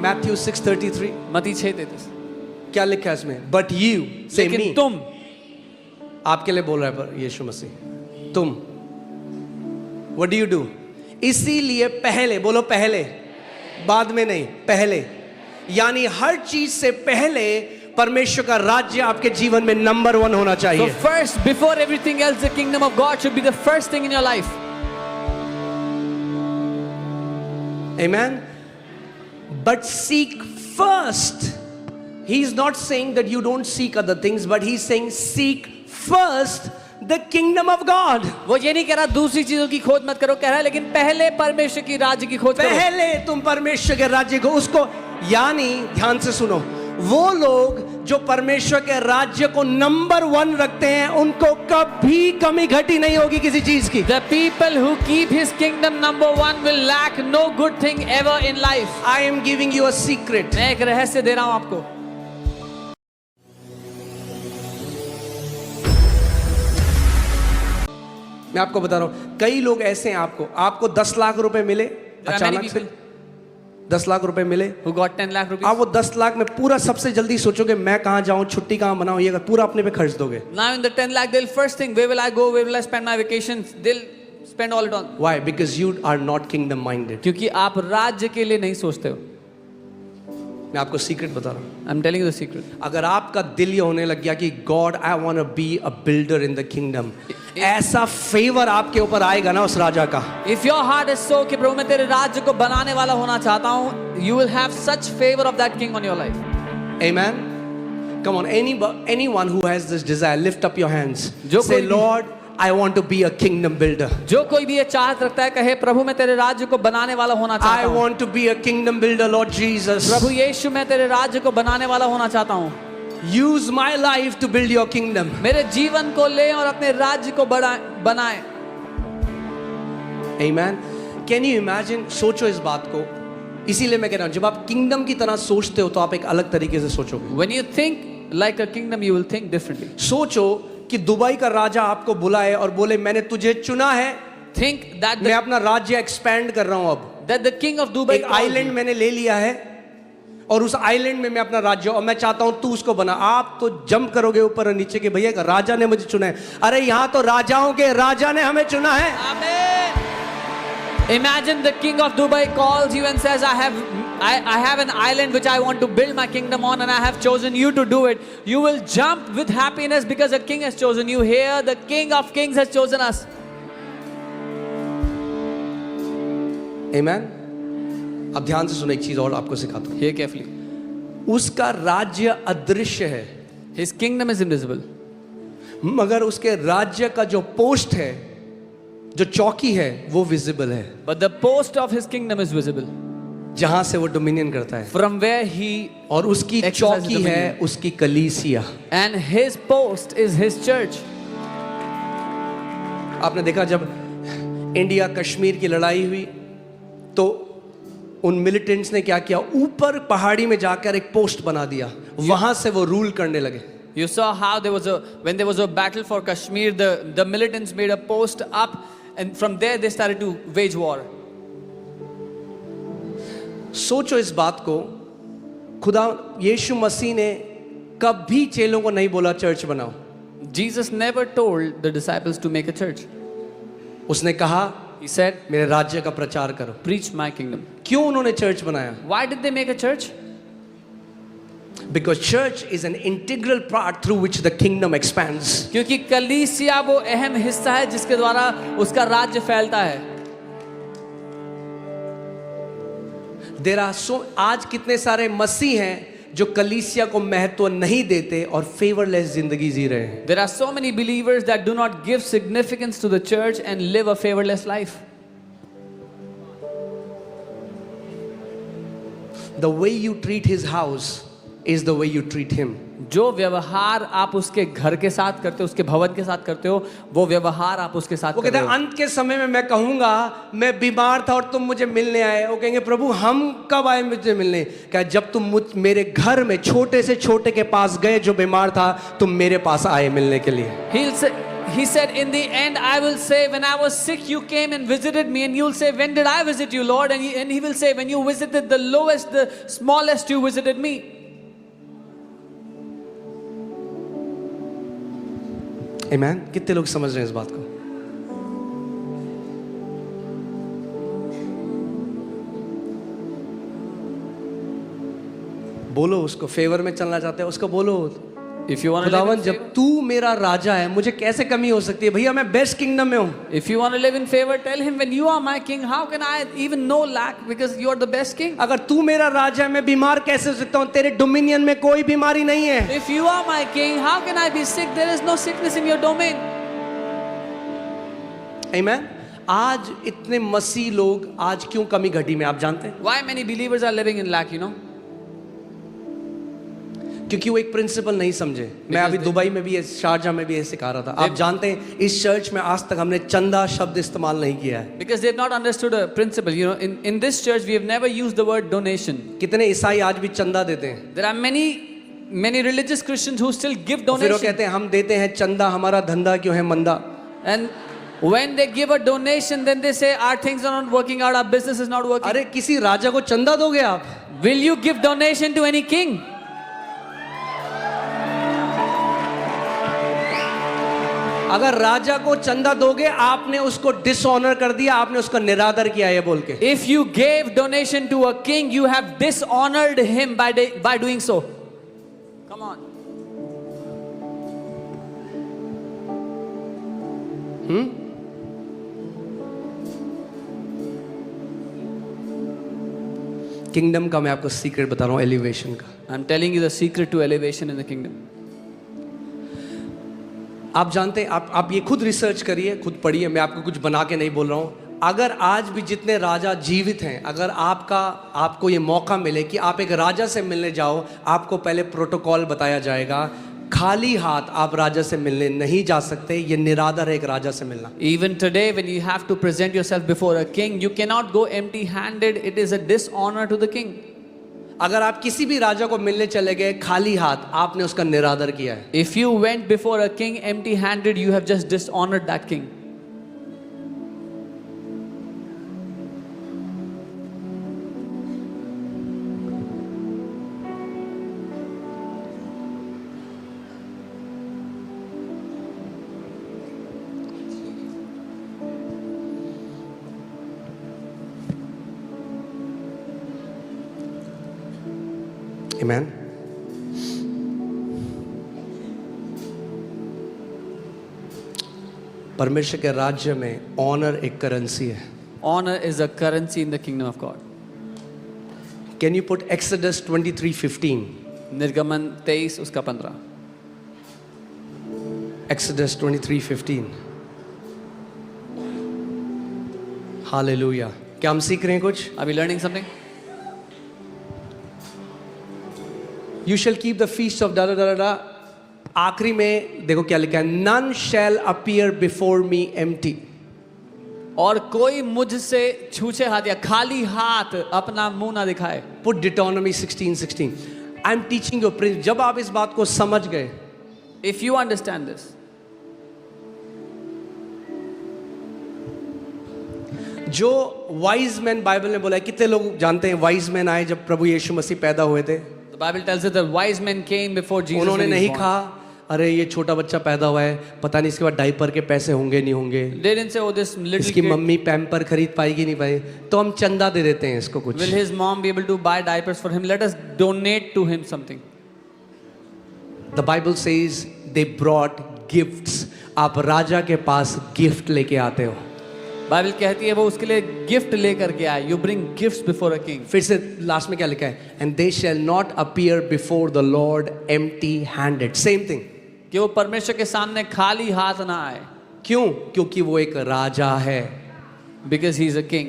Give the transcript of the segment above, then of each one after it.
Matthew 6:33. मत्ती 6:33। क्या लिखा है इसमें? But you, say me. लेकिन तुम, आपके लिए बोल रहा है पर यीशु मसीह, तुम। What do you do? इसीलिए पहले, बोलो पहले, बाद में नहीं, पहले। यानी हर चीज से पहले परमेश्वर का राज्य आपके जीवन में नंबर 1 होना so चाहिए। first, before everything else, the kingdom of God should be the first thing in your life. Amen. But seek first. He is not saying that you don't seek other things, but he's saying seek first the kingdom of God. वो ये नहीं कह रहा दूसरी चीजों की खोज मत करो, कह रहा है लेकिन पहले परमेश्वर की राज्य की खोज करो। पहले तुम परमेश्वर के राज्य को, उसको, यानी ध्यान से सुनो, वो लोग जो परमेश्वर के राज्य को नंबर 1 रखते हैं, उनको कभी कमी घटी नहीं होगी किसी चीज की। The people who keep his kingdom number 1 will lack no good thing ever in life. I am giving you a secret. मैं एक रहस्य दे रहा हूं आपको। मैं आपको बता रहा हूं, कई लोग ऐसे हैं, आपको 10 लाख रुपए मिले अचानक से, 10 लाख रुपए मिले, who got 10 lakh rupees. आप वो 10 लाख में पूरा सबसे जल्दी सोचोगे मैं कहाँ जाऊं, छुट्टी कहाँ मनाऊं, ये पूरा अपने पे खर्च दोगे। Now in the 10 lakh, they'll first think, where will I go, where will I spend my vacations? They'll spend all it on. Why? Because you are not kingdom minded. क्योंकि आप राज्य के लिए नहीं सोचते हो। मैं आपको सीक्रेट बता रहा हूं। I'm telling you the secret. अगर आपका दिल ये होने लग गया कि God I want to be a builder in the kingdom, ऐसा फेवर आपके ऊपर आएगा ना उस राजा का। If your heart is so कि प्रभु मैं तेरे राज्य को बनाने वाला होना चाहता हूँ, you will have such favor of that king on your life. Amen. Come on, anyone who has this desire, lift up your hands. जो Say, कोई भी- Lord, I want to be a kingdom builder. जो कोई भी ये चाहत रखता है, कहे प्रभु मैं तेरे राज्य को बनाने वाला होना I चाहता हूँ। want to be a kingdom builder, Lord Jesus. प्रभु यीशु मैं तेरे राज्य को बनाने वाला होना चाहता हूँ। Use my life to build your kingdom. मेरे जीवन को ले और अपने राज्य को बनाए। Amen. Can you imagine? सोचो इस बात को। इसीलिए मैं कह रहा हूँ, जब आप किंगडम की तरह सोचते हो तो आप एक अलग तरीके से सोचोगे। When you think like a kingdom, you will think differently. सोचो कि दुबई का राजा आपको बुलाए और बोले मैंने तुझे चुना है, Think that मैं अपना राज्य एक्सपेंड कर रहा हूँ, अब that the king of Dubai एक आइलैंड मैंने ले लिया है और उस आइलैंड में मैं अपना राज्य, और मैं चाहता हूँ तू उसको बना। आप तो जंप करोगे ऊपर और नीचे के, भैया राजा ने मुझे चुना है। अरे यहाँ तो राजाओं के राजा ने हमें चुना है। Amen. Imagine the king of Dubai calls you and says, I have an island which I want to build my kingdom on, and I have chosen you to do it. You will jump with happiness because the king has chosen you. Here, the king of kings has chosen us. Amen. अब ध्यान से सुनो, एक चीज और आपको सिखाता हूँ। Hear carefully. उसका राज्य अदृश्य है, His kingdom is invisible. मगर उसके राज्य का जो पोस्ट है, जो चौकी है, वो विजिबल है, But the post of his kingdom is visible. जहां से वो डोमिनियन करता है। From where he, और उसकी exercises चौकी है dominion. उसकी कलीसिया। and his post is his church. आपने देखा जब इंडिया कश्मीर की लड़ाई हुई तो उन मिलिटेंट्स ने क्या किया, ऊपर पहाड़ी में जाकर एक पोस्ट बना दिया, वहां से वो रूल करने लगे। You saw how when there was a battle for Kashmir, the militants made a post up, and from there they started to wage war. सोचो इस बात को, खुदा यीशु मसीह ने कभी चेलों को नहीं बोला चर्च बनाओ। Jesus never told the disciples to make a church. उसने कहा He said, मेरे राज्य का प्रचार करो। preach my kingdom. क्यों उन्होंने चर्च बनाया? Why did they make a church? Because church is an integral part through which the kingdom expands. क्योंकि कलीसिया वो अहम हिस्सा है जिसके द्वारा उसका राज्य फैलता है। There are आज कितने सारे मसीह हैं जो कलीसिया को महत्व नहीं देते और फेवरलेस जिंदगी जी रहे हैं। There are so many believers that do not give significance to the church and live a favorless life. The way you treat his house is the way you treat him. जो व्यवहार आप उसके घर के साथ करते हो, उसके भवन के साथ करते हो, वो व्यवहार आप उसके साथ वो कर कहते रहे हैं हो। अंत के समय में मैं कहूंगा मैं बीमार था और तुम मुझे मिलने आए। वो कहेंगे प्रभु हम कब आए मुझे मिलने? क्या जब तुम मेरे घर में छोटे से छोटे के पास गए जो बीमार था, तुम मेरे पास आए मिलने के लिए। He said, in the end, I will say, when I was sick, you came and visited me. And you'll say, when did I visit you, Lord? And he will say, when you visited the lowest, the smallest, you visited me. आमेन। कितने लोग समझ रहे हैं इस बात को? बोलो उसको, फेवर में चलना चाहते हैं उसको बोलो, If you want to live खुदावन in जब favor, तू मेरा राजा है मुझे कैसे कमी हो सकती है? भैया मैं बेस्ट किंगडम में हूँ। if you want to live in favor, tell him, when you are my king, how can I even know lack? Because you are the best king. अगर तू मेरा राजा है मैं बीमार कैसे हो सकता हूँ? तेरे डोमिनियन में कोई बीमारी नहीं है। If you are my king, how can I be sick? There is no sickness in your domain. आमेन। आज इतने मसीह लोग आज क्यों कमी घटी में आप जानते हैं? Why many believers are living in lack, you know? क्योंकि वो एक प्रिंसिपल नहीं समझे। मैं अभी दुबई में भी शारजा में भी ये सिखा रहा था। आप जानते हैं इस चर्च में आज तक हमने चंदा शब्द इस्तेमाल नहीं किया है। Because they have not understood a principle. You know, in this church, we have never used the word donation. कितने ईसाई आज भी चंदा देते हैं? There are many religious Christians who still give फिर वो donation. कहते हैं हम देते हैं चंदा, हमारा धंधा क्यों है मंदा? And when they give a donation, then they say our things are not working out, our business is not working. अरे किसी राजा को चंदा दोगे आप? Will you give donation to any king? अगर राजा को चंदा दोगे आपने उसको डिसऑनर कर दिया, आपने उसका निरादर किया ये बोल के। If you gave donation to a king, you have dishonored him by doing so. Come on. Kingdom का मैं आपको सीक्रेट बता रहा हूँ, एलिवेशन का। I'm telling you the secret to elevation in the kingdom. आप जानते हैं, आप ये खुद रिसर्च करिए, खुद पढ़िए, मैं आपको कुछ बना के नहीं बोल रहा हूँ। अगर आज भी जितने राजा जीवित हैं, अगर आपको ये मौका मिले कि आप एक राजा से मिलने जाओ, आपको पहले प्रोटोकॉल बताया जाएगा। खाली हाथ आप राजा से मिलने नहीं जा सकते, ये निरादर है एक राजा से मिलना। Even today, when you have to present yourself before a king, you cannot go empty-handed. It is a dishonor to the king. अगर आप किसी भी राजा को मिलने चले गए खाली हाथ, आपने उसका निरादर किया है। If you went before a king empty-handed, you have just dishonored that king. Amen. परमेश्वर के राज्य में ऑनर एक करेंसी है। Honor is a currency in the kingdom of God. Can you put Exodus 23:15? निर्गमन 23 उसका 15. Exodus 23:15. Hallelujah. क्या हम सीख रहे हैं कुछ? Are we learning something? You shall keep the feast of da da da da. आखिरी में देखो क्या लिखा है, none shall appear before me empty. और कोई मुझसे छूछे हाथ या खाली हाथ अपना मुंह ना दिखाए. Put Deuteronomy 16:16. I'm teaching you principle. जब आप इस बात को समझ गए, If you understand this, जो वाइज मैन बाइबल में बोला है, कितने लोग जानते हैं वाइज मैन आए जब प्रभु यीशु मसीह पैदा हुए थे? the Bible tells us that wise men came before Jesus. उन्होंने when he नहीं was born. कहा अरे ये छोटा बच्चा पैदा हुआ है, पता नहीं इसके बाद डायपर के पैसे होंगे नहीं होंगे, They didn't say, oh, this little इसकी kid, मम्मी पैम्पर खरीद पाएगी नहीं पाएगी, तो हम चंदा दे देते हैं इसको कुछ। will his mom be able to buy diapers for him? Let us donate to him something. The Bible says they brought gifts. आप राजा के पास गिफ्ट लेके आते हो। बाइबल कहती है वो उसके लिए गिफ्ट लेकर के आए. You bring gifts before a king. फिर से लास्ट में क्या लिखा है? And they shall not appear before the Lord empty-handed. Same thing. कि वो परमेश्वर के सामने खाली हाथ ना आए. क्यों? क्योंकि वो एक राजा है। Because he is a king.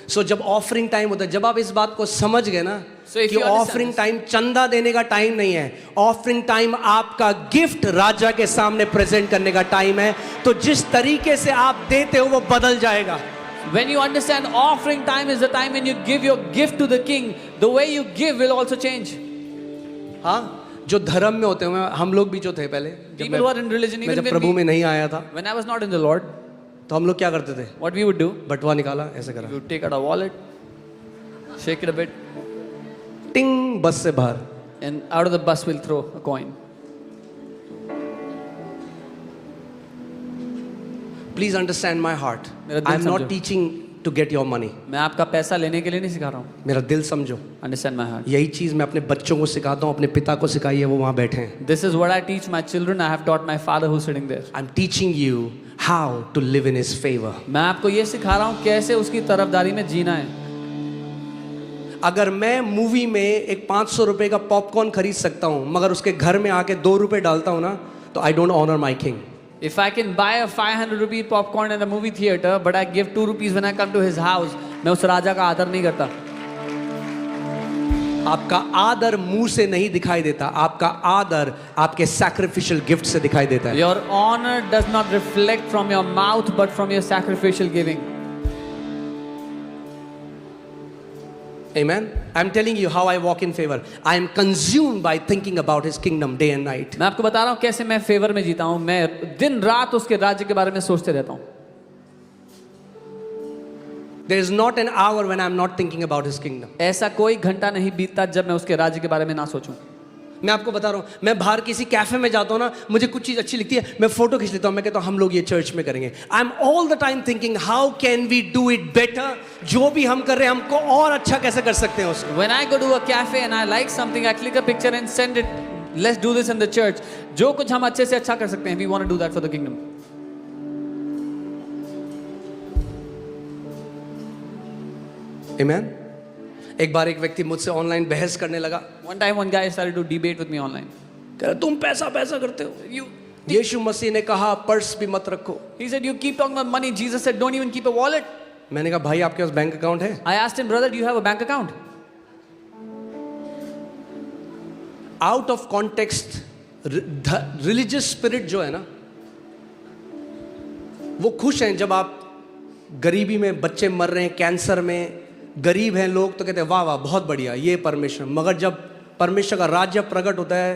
सो जब ऑफरिंग टाइम होता है, जब आप इस बात को समझ गए ना So if कि you understand offering this- time चंदा देने का टाइम नहीं है, ऑफरिंग टाइम आपका गिफ्ट राजा के सामने प्रेजेंट करने का टाइम है, तो जिस तरीके से आप देते हो वो बदल जाएगा। When you understand offering time is the time when you give your gift to the king, the way you give will also change. हाँ, जो धर्म में होते हैं, हम लोग भी जो थे पहले, जब People who are in religion, मैं even जब when प्रभु में नहीं आया था, when I was not in the Lord, तो हम लोग क्या करते थे? what we would do, बटुआ निकाला, ऐसे करा, we would take out our wallet, shake it a bit, टिंग, बस से बाहर. and out of the bus we'll throw a coin. Please understand my heart. मेरा दिल I am not समझो. teaching to get your money. मैं आपका पैसा लेने के लिए नहीं सिखा रहा हूँ. मेरा दिल समझो. Understand my heart. यही चीज मैं अपने बच्चों को सिखाता हूँ, अपने पिता को सिखाई है, वो वहाँ बैठे हैं. This is what I teach my children. I have taught my father who's sitting there. I'm teaching you how to live in His favor. मैं आपको ये सिखा रहा हूँ कैसे उसकी तरफदारी में जीना है. अगर मैं मूवी में एक 500 रुपए का पॉपकॉर्न खरीद सकता हूँ, मगर उसके घर में आके 2 रुपए डालता हूँ ना, तो I don't honor my king. If I can buy a 500 rupee popcorn in the movie theater, but I give 2 rupees when I come to his house, मैं उस राजा का आदर नहीं करता. आपका आदर मुंह से नहीं दिखाई देता, आपका आदर आपके सैक्रिफिशियल गिफ्ट से दिखाई देता है. Your honor does not reflect from your mouth, but from your sacrificial giving. Amen. I'm telling you how I walk in favor. I am consumed by thinking about His kingdom day and night. मैं आपको बता रहा हूँ कैसे मैं favour में जीता हूँ. मैं दिन रात उसके राज्य के बारे में सोचते रहता हूँ. There is not an hour when I'm not thinking about His kingdom. ऐसा कोई घंटा नहीं बीतता जब मैं उसके राज्य के बारे में ना सोचूं. मैं आपको बता रहा हूँ, मैं बाहर किसी कैफे में जाता हूँ ना, मुझे कुछ चीज़ अच्छी लगती है, मैं फोटो खींच लेता हूँ, मैं कहता हूँ हम लोग ये चर्च में करेंगे. I am all the time thinking how can we do it better. जो भी हम कर रहे हैं, हमको और अच्छा कैसे कर सकते हैं उसको. When I go to a cafe and I like something, I click a picture and send it. Let's do this in the church. जो कुछ हम अच्छे से अच्छा कर सकते हैं, we want to do that for the kingdom. Amen. एक बार एक व्यक्ति मुझसे ऑनलाइन बहस करने लगा. One time one guy started to debate with me online. कह रहा तुम पैसा पैसा करते हो. यीशु मसीह ने कहा पर्स भी मत रखो. He said, you keep talking about money. Jesus said, don't even keep a wallet. मैंने कहा भाई आपके पास बैंक अकाउंट है? I asked him, brother, do you have a bank account? Out of context religious spirit जो है ना, वो खुश हैं जब आप गरीबी में बच्चे मर रहे हैं, कैंसर में गरीब हैं लोग, तो कहते हैं वाह वाह बहुत बढ़िया ये परमेश्वर. मगर जब परमेश्वर का राज्य प्रकट होता है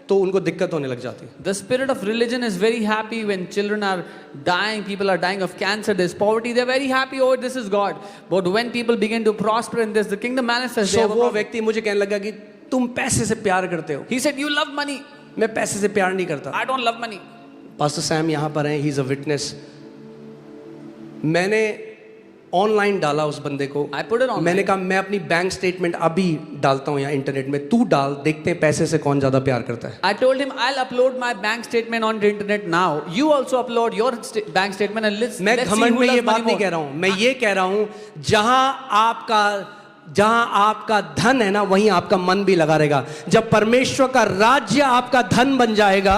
तो उनको दिक्कत होने लग जाती है. The spirit of religion is very happy when children are dying, people are dying of cancer, there's poverty, they're very happy, oh this is God. But when people begin to prosper in this, the kingdom manifests. So वो व्यक्ति मुझे कहने लगा कि तुम पैसे से प्यार करते हो. He said, you love money. मैं पैसे से प्यार नहीं करता. I don't love money. Pastor Sam यहाँ पर हैं, ही इज अ विटनेस. मैंने ऑनलाइन डाला उस बंदे को. I put it online. मैंने कहा मैं अपनी बैंक स्टेटमेंट अभी डालता हूँ यहाँ इंटरनेट में, तू डाल, देखते हैं पैसे से कौन ज्यादा प्यार करता है. I told him I'll upload my bank statement on the internet now. You also upload your bank statement and let's मैं see घमंड who में ये loves बात money नहीं more. कह रहा हूँ. मैं ये कह रहा हूँ जहां आपका धन है ना, वहीं आपका मन भी लगा रहेगा. जब परमेश्वर का राज्य आपका धन बन जाएगा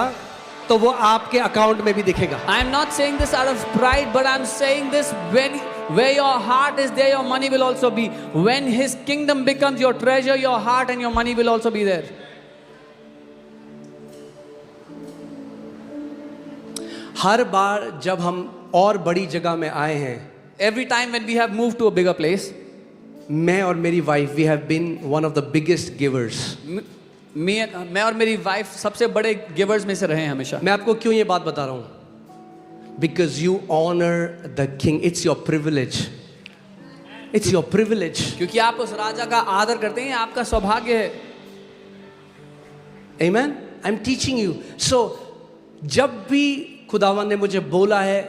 तो वो आपके अकाउंट में भी दिखेगा. I am not saying this out of pride, but I'm saying this when where your heart is, there your money will also be. When His kingdom becomes your treasure, your heart and your money will also be there. हर बार जब हम और बड़ी जगह में आए हैं, Every time when we have moved to a bigger place, मैं और मेरी wife we have been one of the biggest givers. मैं और मेरी वाइफ सबसे बड़े गिवर्स में से रहे हैं हमेशा. मैं आपको क्यों ये बात बता रहा हूँ? Because you honour the king. It's your privilege. It's your privilege. क्योंकि आप उस राजा का आदर करते हैं, आपका सौभाग्य है. Amen. I am teaching you. So जब भी खुदावन ने मुझे बोला है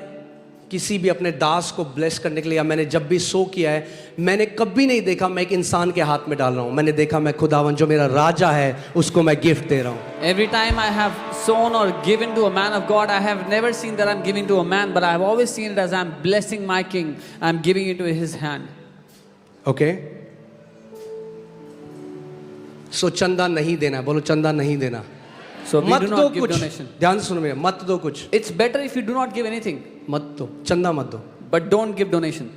किसी भी अपने दास को ब्लेस करने के लिए, या मैंने जब भी सो किया है, मैंने कभी नहीं देखा मैं एक इंसान के हाथ में डाल रहा हूं. मैंने देखा मैं खुदावन जो मेरा राजा है उसको मैं गिफ्ट दे रहा हूं. Every time I have sown or given to a man of God, I have never seen that I'm giving to a man, but I have always seen it as I'm blessing my king. I'm giving it to his hand. Okay. So चंदा नहीं देना. बोलो चंदा नहीं देना. So we मत do दो not give कुछ. donation. ध्यान से सुनो मेरा, मत दो कुछ. It's better if you do not give anything, मत दो चंदा, मत दो. but don't give donation.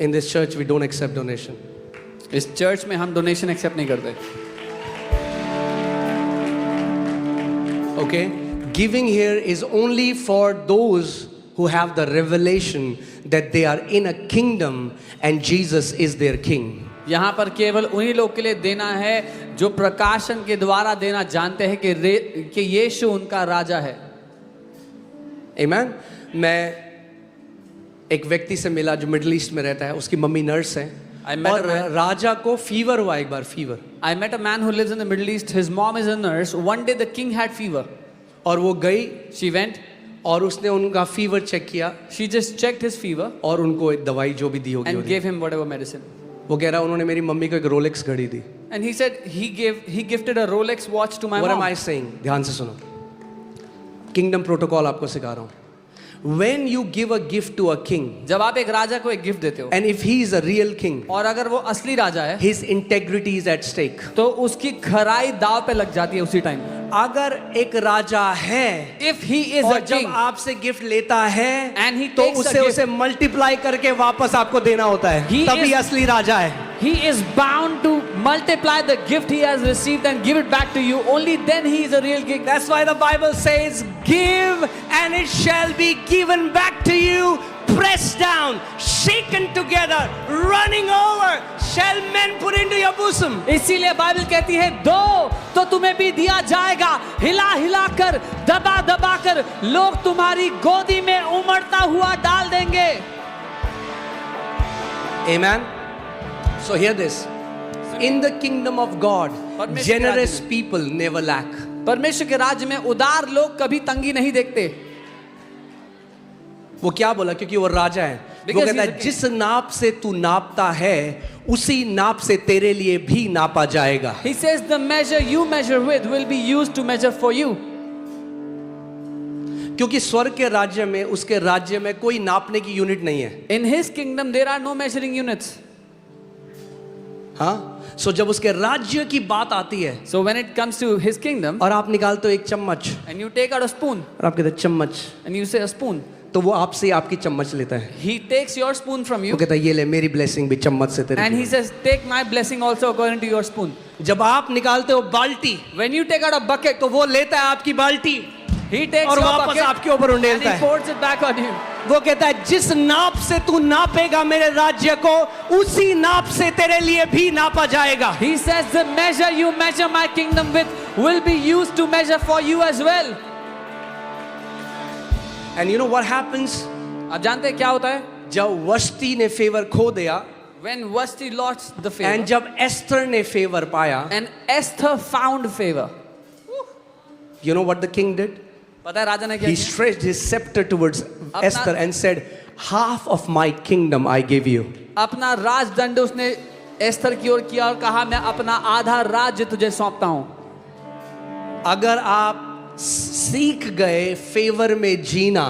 In this church we don't accept donation. इस चर्च में हम डोनेशन एक्सेप्ट नहीं करते. Okay, giving here is only for those who have the revelation that they are in a kingdom and Jesus is their king. यहाँ पर केवल उन्हीं लोग के लिए देना है जो प्रकाशन के द्वारा देना जानते हैं कि यीशु उनका राजा है। आमीन। मैं एक व्यक्ति से मिला जो मिडिल ईस्ट में रहता है, उसकी मम्मी नर्स है और राजा को फीवर हुआ एक बार, fever. I met a man who lives in the Middle East. His mom is a nurse. One day the king had fever. और वो गई, She went. और उसने उनका फीवर चेक किया She just checked his fever और उनको एक दवाई जो भी दी होगी and gave him whatever medicine. वो कह रहा उन्होंने मेरी मम्मी को एक रोलेक्स घड़ी दी। And he said he gifted a Rolex watch to my What am mom. I saying? ध्यान से सुनो, किंगडम प्रोटोकॉल आपको सिखा रहा हूँ। When you give a gift to a king, जब आप एक राजा को एक गिफ्ट देते हो and if he is a real king, और अगर वो असली राजा है his integrity is at stake. तो उसकी खराई दाव पे लग जाती है उसी टाइम। अगर एक राजा है If he is और a जब king आपसे गिफ्ट लेता है and he तो takes a उसे gift, उसे मल्टीप्लाई करके वापस आपको देना होता है, He तभी is- असली राजा है। he is bound to multiply the gift he has received and give it back to you. Only then he is a real king. That's why the Bible says, give and it shall be given back to you, pressed down, shaken together, running over, shall men put into your bosom. इसीलिए Bible कहती है दो तो तुम्हें भी दिया जाएगा, हिला हिला कर, दबा दबा कर लोग तुम्हारी गोदी में उमड़ता हुआ डाल देंगे। Amen. So hear this. In the kingdom of God, परमेश्वर के generous राज्य people never lack. परमेश्वर के राज्य में उदार लोग कभी तंगी नहीं देखते। वो क्या बोला? क्योंकि वो राजा है। वो Because कहता he's a है king. जिस नाप से तू नापता है उसी नाप से तेरे लिए भी नापा जाएगा। He says the measure you measure with will be used to measure for you. क्योंकि स्वर्ग के राज्य में, उसके राज्य में कोई नापने की यूनिट नहीं है। In his kingdom there are no measuring units. हाँ, सो जब उसके राज्य की बात आती है So when it comes to his kingdom और आप निकालते हो एक चम्मच and you take out a spoon और आप कहते हैं चम्मच, and you say a spoon, तो वो आपसे आपकी चम्मच लेता है। he takes your spoon from वो you कहता है ये ले मेरी ब्लेसिंग भी चम्मच से तेरे and he लिए। says take my blessing also according to your spoon. जब आप निकालते हो बाल्टी When you take out a bucket, तो वो लेता है आपकी बाल्टी he takes और your वापस bucket आपके ऊपर and उंडेलता he है। pours it back on you. वो कहता है जिस नाप से तू नापेगा मेरे राज्य को उसी नाप से तेरे लिए भी नापा जाएगा। He says the measure you measure my kingdom with will be used to measure for you as well. And you know what happens? आप जानते हैं क्या होता है? जब वस्ती ने फेवर खो दिया When Vashti lost the favor and जब एस्तर ने फेवर पाया, and Esther found favor. you know what the king did? पता है राजा ने क्या He किया? stretched his scepter towards Esther and said, half of my kingdom I give you. अपना राजदंड उसने एस्तर की ओर किया और कहा मैं अपना आधा राज्य तुझे सौंपता हूं। अगर आप सीख गए फेवर में जीना,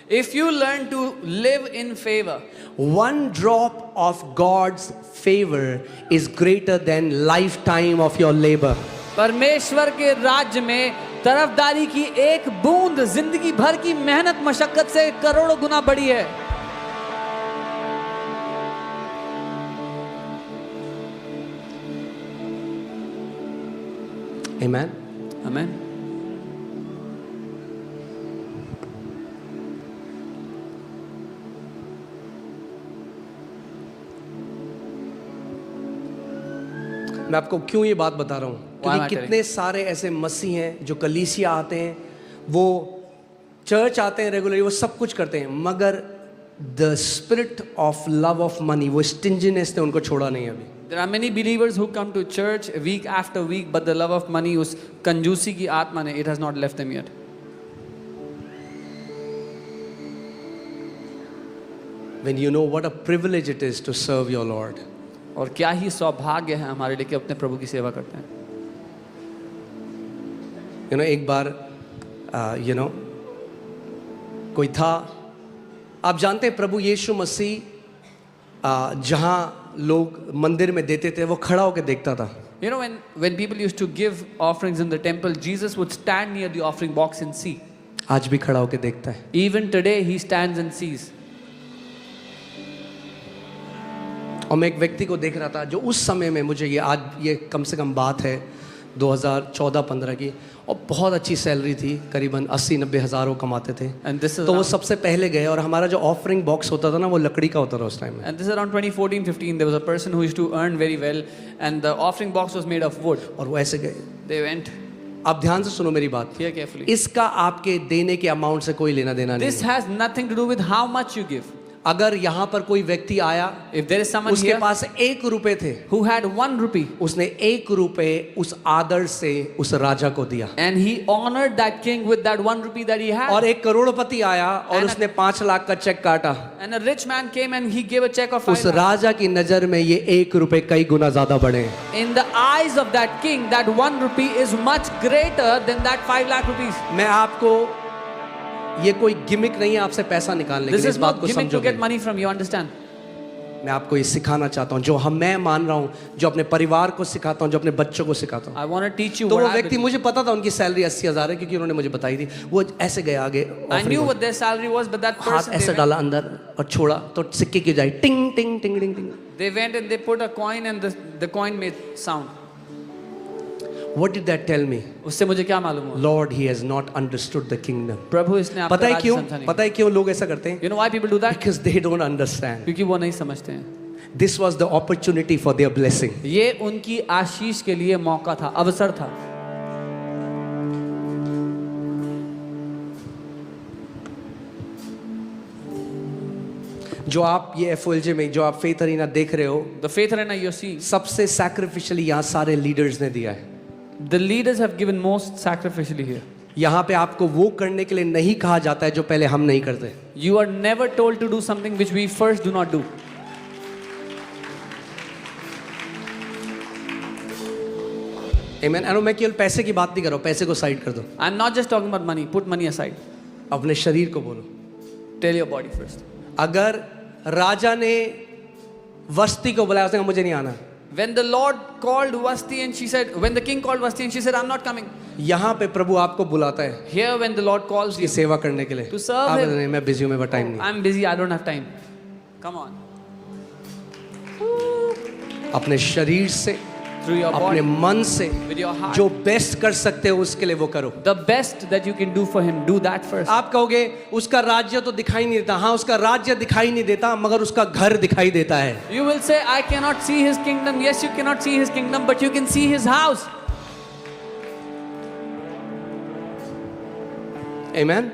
If you learn to live in favor, one drop of God's favor is greater than lifetime of your labor. परमेश्वर के राज्य में तरफदारी की एक बूंद जिंदगी भर की मेहनत मशक्कत से करोड़ों गुना बड़ी है। Amen. आमीन। मैं आपको क्यों ये बात बता रहा हूँ? Why am I क्योंकि कितने सारे ऐसे मसीह हैं जो कलीसिया आते हैं, वो चर्च आते हैं रेगुलरली, वो सब कुछ करते हैं, मगर the spirit of love of money, वो स्टिंजीनेस ने उनको छोड़ा नहीं अभी। There are many believers who come to church week after week, but the love of money, उस कंजूसी की आत्मा ने, it has not left them yet. When you know what a privilege it is to serve your Lord. और क्या ही सौभाग्य है हमारे लिए कि अपने प्रभु की सेवा करते हैं। You know, एक बार कोई था, आप जानते हैं प्रभु यीशु मसीह जहाँ लोग मंदिर में देते थे वो खड़ा होकर देखता था। You know, when people used to give offerings in the temple, Jesus would stand near the offering box and see. आज भी खड़ा होकर देखता है। Even today, he stands and sees. और मैं एक व्यक्ति को देख रहा था जो उस समय में, मुझे ये आज ये कम से कम बात है 2014-15 की, और बहुत अच्छी सैलरी थी, करीबन 80-90 हज़ार वो कमाते थे। And this is तो वो around, सबसे पहले गए, और हमारा जो ऑफरिंग बॉक्स होता था ना, वो लकड़ी का होता था उस टाइम में। and this is around 2014-15. There was a person who used to earn very well, and the offering box was made of wood. और वो ऐसे गए। They went. आप ध्यान से सुनो मेरी बात, Hear carefully. इसका आपके देने के अमाउंट से कोई लेना देना नहीं This है। has nothing to do with how much you give. अगर यहाँ पर कोई व्यक्ति आया, If there is someone उसके here पास 1 रुपए थे, who had 1 rupee, उसने 1 रुपए उस आदर से उस राजा को दिया। and he honored that king with that 1 rupee that he had. और एक करोड़पति आया और And उसने 5 लाख का चेक काटा, And a rich man came and he gave a check of 5 उस lakh. राजा की नजर में ये 1 रुपए कई गुना ज्यादा बढ़े। In the eyes of that king, that 1 rupee is much greater than that 5 lakh rupees. मैं आपको, ये कोई गिमिक नहीं है आपसे पैसा निकालने के This लिए, is इस बात not को gimmick to समझोगे। get money from you, understand? मैं आपको ये सिखाना चाहता हूँ, जो मैं मान रहा हूँ, जो अपने परिवार को सिखाता हूँ, जो अपने बच्चों को सिखाता हूँ। I want to teach you तो what वो I व्यक्ति, believe. मुझे पता था उनकी सैलरी 80,000 है, क्योंकि उन्होंने मुझे बताई थी। वो ऐसे गए आगे, I offering knew में। what their salary was, but that हाथ person, ऐसे डाला अंदर और छोड़ा तो सिक्के की जाए टिंग टिंग टिंग टिंग टिंग। they went and they put a coin and the coin made sound. What did that tell me? उससे मुझे क्या मालूम हुआ? Lord, he has not understood the kingdom. प्रभु इसने आपका पता है राज्य क्यों? समझा नहीं। पता है क्यों लोग ऐसा करते हैं? You know why people do that? Because they don't understand. क्योंकि वो नहीं समझते हैं। This was the opportunity for their blessing. ये उनकी आशीष के लिए मौका था, अवसर था। जो आप ये FOLJ में, जो आप फेथ अरीना देख रहे हो, The faith arena you're seeing, सबसे सैक्रिफिशियली यहाँ सारे लीडर्स ने दिया है। the leaders have given most sacrificially here. यहाँ पे आपको वो करने के लिए नहीं कहा जाता है जो पहले हम नहीं करते। You are never told to do something which we first do not do. Amen. अरे मैं केवल पैसे की बात नहीं कर रहा हूँ, पैसे को साइड कर दो, I'm not just talking about money. Put money aside. अपने शरीर को बोलो। Tell your body first. अगर राजा ने वस्ती को बुलाया, उसने कहा मुझे नहीं आना, When the Lord called Vasti and she said, when the king called Vasti and she said, I'm not coming. यहाँ पे प्रभु आपको बुलाता है Here when the Lord calls ये you, सेवा करने के लिए। To serve आप him. बोलते, नहीं मैं बिजी हूँ, मेरे पास टाइम नहीं। I'm busy, I don't have time. Come on. अपने शरीर से, Through your अपने body, मन से with your heart. जो बेस्ट कर सकते हो उसके लिए वो करो। The best that you can do for him, do that first. आप कहोगे उसका राज्य तो दिखाई नहीं देता। हाँ, उसका राज्य दिखाई नहीं देता, मगर उसका घर दिखाई देता है। You will say, I cannot see his kingdom. Yes, you cannot see his kingdom, but you can see his house. Amen.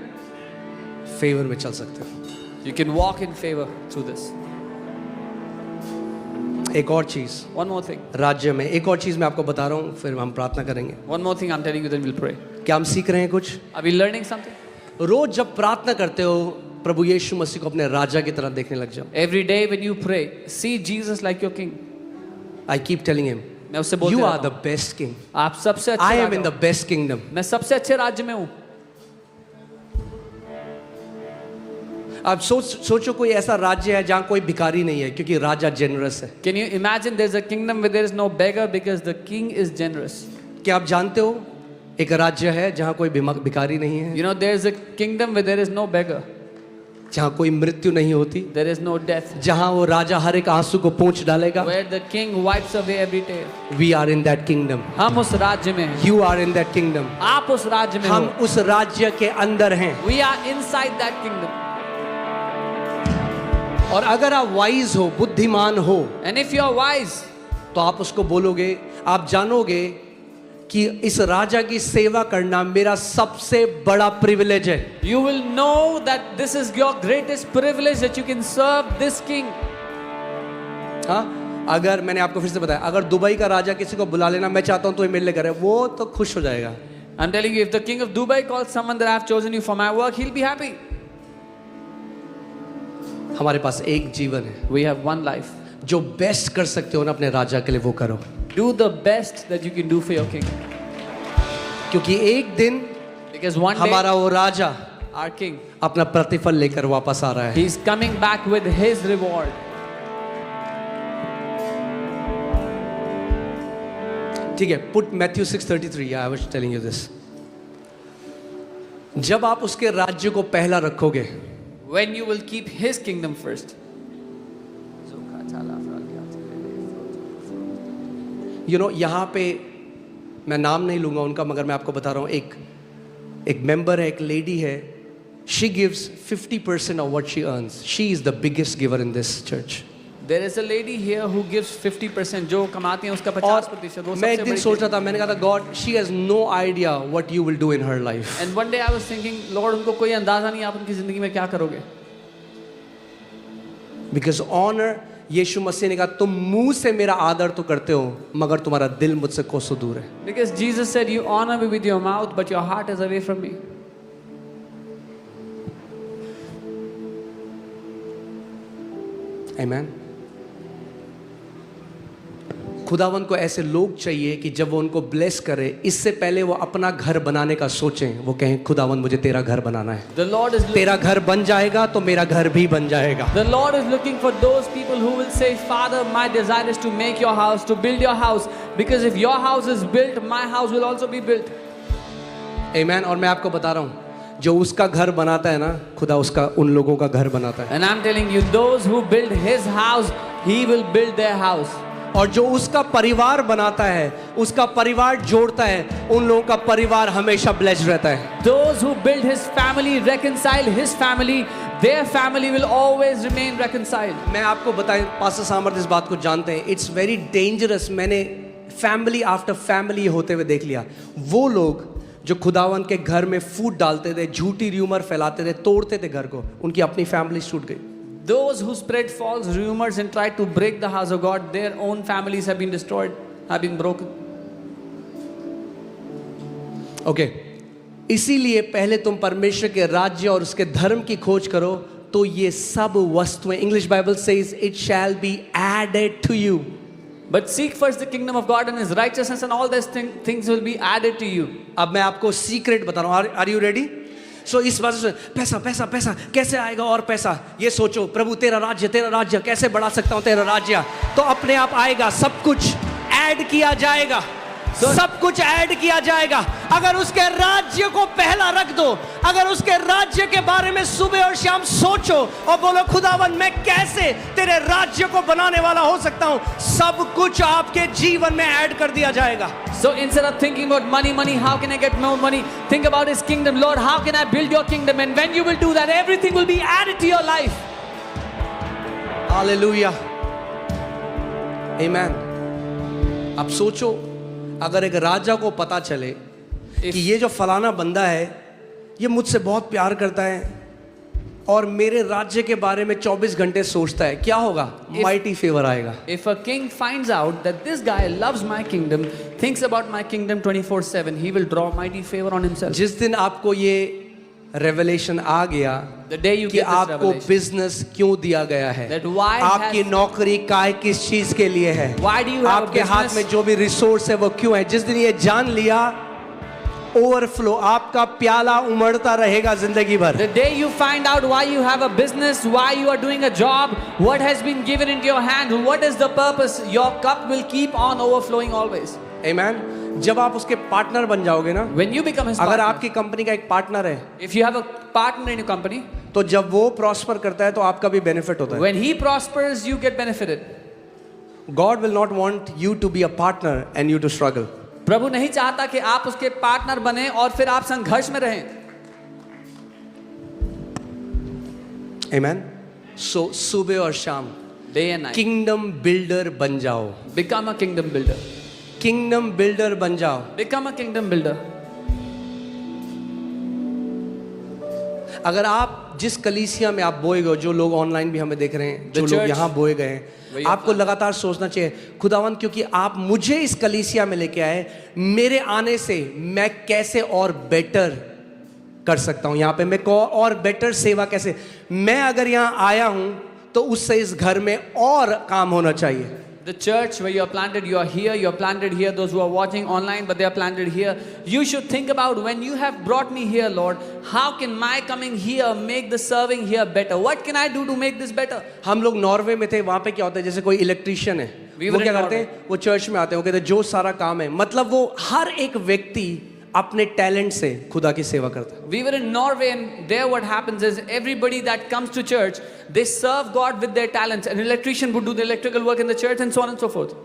Favour में चल सकते हो। You can walk in favor through this. एक और चीज, One more thing. राज्य में एक और चीज मैं आपको बता रहा हूँ, फिर हम प्रार्थना करेंगे। One more thing I'm telling you, then we'll pray. क्या हम सीख रहे हैं कुछ? Are we learning something? रोज जब प्रार्थना करते हो, प्रभु यीशु मसीह को अपने राजा की तरह देखने लग जाओ। Every day when you pray, see Jesus like your king. I keep telling him, मैं उससे बोलते you are रहता the हूँ, best king. आप सबसे अच्छे I am राजा in हो। the best kingdom. मैं सबसे अच्छे राज्य में हूँ। अब सोचो कोई ऐसा राज्य है जहाँ कोई भिखारी नहीं है, क्योंकि राजा जेनरस है। Can you imagine there's a kingdom where there is no beggar because the king is generous? क्या आप जानते हो एक राज्य है जहाँ कोई भिखारी नहीं है, You know, there's a kingdom where there is no beggar. जहाँ कोई मृत्यु नहीं होती, There is no death. जहाँ वो राजा हर एक आंसू को पोंछ डालेगा। Where the king wipes away every tear. We are in that kingdom. हम उस राज्य में हैं। You are in that kingdom. आप उस राज्य में हम हो। उस राज्य के अंदर हैं। We are inside that kingdom. और अगर आप वाइज हो, बुद्धिमान हो, And if you are wise, तो आप उसको बोलोगे, आप जानोगे कि इस राजा की सेवा करना मेरा सबसे बड़ा प्रिविलेज है। you will know that this is your greatest privilege that you can serve this king. हाँ, अगर मैंने आपको फिर से बताया, अगर दुबई का राजा किसी को बुला लेना, मैं चाहता हूँ तो मेरे लिए करे, वो तो खुश हो जाएगा। I'm telling you, if the king of Dubai calls someone that I have chosen you for my work, he'll be happy. हमारे पास एक जीवन है, We have one life. जो बेस्ट कर सकते हो ना अपने राजा के लिए वो करो, Do the best that you can do for your king. क्योंकि एक दिन Because one day, हमारा वो राजा our king, अपना प्रतिफल लेकर वापस आ रहा है। he's coming back with his reward. ठीक है, put Matthew 6:33, I was telling you this. जब आप उसके राज्य को पहला रखोगे, When you will keep his kingdom first. You know, यहाँ पे मैं नाम नहीं लूँगा उनका, मगर मैं आपको बता रहा हूँ, एक मेंबर है, एक लेडी है, she gives 50% of what she earns. She is the biggest giver in this church. There is a lady here who gives 50%, जो कमाती है उसका 50%. वो मैं एक सबसे दिन बड़ी सोच रहा था, मैंने कहा था, God she has no idea what you will do in her life. And one day I was thinking, Lord, उनको कोई अंदाजा नहीं आप उनकी जिंदगी में क्या करोगे. बिकॉज ऑनर, यीशु मसीह ने कहा, तुम मुंह से मेरा आदर तो करते हो मगर तुम्हारा दिल मुझसे कोसों दूर है. Because Jesus said, you honor me with your mouth, but your heart is away from me. आमीन. खुदावन को ऐसे लोग चाहिए कि जब वो उनको ब्लेस करे, इससे पहले वो अपना घर बनाने का सोचें, वो कहें, खुदावन मुझे तेरा घर बनाना है. The Lord is तेरा घर बन जाएगा तो मेरा घर भी बन जाएगा. The Lord is looking for those people who will say, Father, my desire is to make your house, to build your house, because if your house is built, my house will also be built. आमीन. और मैं आपको बता रहा हूँ, जो उसका घर बनाता है ना, खुदा उसका उन लोगों का घर बनाता है. And I'm telling you, those who build his house, he will build their house. और जो उसका परिवार बनाता है, उसका परिवार जोड़ता है, उन लोगों का परिवार हमेशा ब्लेस्ड रहता है. Those who build his family, reconcile his family, their family will always remain reconciled. मैं आपको बताएं, पास्टर सामर्थ इस बात को जानते हैं, इट्स वेरी डेंजरस. मैंने फैमिली आफ्टर फैमिली होते हुए देख लिया. वो लोग जो खुदावन के घर में फूट डालते थे, झूठी र्यूमर फैलाते थे, तोड़ते थे घर को, उनकी अपनी फैमिली टूट गई. Those who spread false rumors and tried to break the house of God, their own families have been destroyed, have been broken. Okay. इसीलिए पहले तुम परमेश्वर के राज्य और उसके धर्म की खोज करो, तो ये सब वस्तुएं, English Bible says, it shall be added to you. But seek first the kingdom of God and his righteousness, and all these things will be added to you. अब मैं आपको सीक्रेट बता रहा हूँ. Are you ready? सो इस वजह से पैसा पैसा पैसा कैसे आएगा, और पैसा, ये सोचो, प्रभु तेरा राज्य कैसे बढ़ा सकता हूँ तेरा राज्य, तो अपने आप आएगा. सब कुछ ऐड किया जाएगा, सब कुछ ऐड किया जाएगा. अगर उसके राज्य को पहला रख दो, अगर उसके राज्य के बारे में सुबह और शाम सोचो और बोलो, खुदावन मैं कैसे तेरे राज्य को बनाने वाला हो सकता हूं, सब कुछ आपके जीवन में ऐड कर दिया जाएगा. So instead of thinking about money, how can I get more money? Think about his kingdom. Lord, how can I build your kingdom? And when you will do that, everything will be added to your life. Hallelujah. Amen. अब सोचो, अगर एक राजा को पता चले कि ये जो फलाना बंदा है, ये मुझसे बहुत प्यार करता है और मेरे राज्य के बारे में 24 घंटे सोचता है, क्या होगा? माइटी फेवर आएगा. If a king finds out that this guy loves my kingdom, thinks about my kingdom 24/7, he will draw mighty favor on himself. जिस दिन आपको ये रेवलेशन आ गया The day you कि get this आपको revelation, बिजनेस क्यों दिया गया है, that why आपकी नौकरी काय किस चीज के लिए है, Why do you have a आपके हाथ business? में जो भी रिसोर्स है वो क्यों है, जिस दिन ये जान लिया, ओवरफ्लो, आपका प्याला उमड़ता रहेगा जिंदगी भर. The day you find out why you have a business, why you are doing a job, what has been given into your hand, what is the purpose, your cup will keep on overflowing always. Amen. जब आप उसके partner बन जाओगे ना, When you become his अगर partner, आपकी company का एक पार्टनर है, if you have a partner in your company, तो जब वो प्रॉस्पर करता है तो आपका भी बेनिफिट होता है. when he prospers, you get benefited. God will not want you to be a partner and you to struggle. प्रभु नहीं चाहता कि आप उसके पार्टनर बने और फिर आप संघर्ष में रहें. Amen. So सुबह और शाम Day and night. Kingdom builder बन जाओ. Become a kingdom builder. Kingdom builder बन जाओ. Become a kingdom builder. अगर आप जिस कलीसिया में आप बोए गए, जो लोग ऑनलाइन भी हमें देख रहे हैं, जो लोग यहाँ बोए गए हैं, आपको लगातार सोचना चाहिए, खुदावन क्योंकि आप मुझे इस कलीसिया में लेके आए, मेरे आने से मैं कैसे और बेटर कर सकता हूँ, यहाँ पे मैं और बेटर सेवा कैसे, मैं अगर यहाँ आया हूँ तो उससे इस घर में और काम होना चाहिए. The church where you are planted, you are here, you are planted here. Those who are watching online, but they are planted here. You should think about, when you have brought me here, Lord, how can my coming here make the serving here better? What can I do to make this better? हम लोग Norway में थे, वहाँ पे क्या होता है, जैसे कोई इलेक्ट्रिशियन है, वो क्या करते हैं, वो चर्च में आते हैं, वो कहते हैं जो सारा काम है, मतलब वो हर एक व्यक्ति अपने टैलेंट से खुदा की सेवा करता है. We were in Norway, and there what happens is everybody that comes to church, they serve God with their talents. An electrician would do the electrical work in the church and so on and so forth.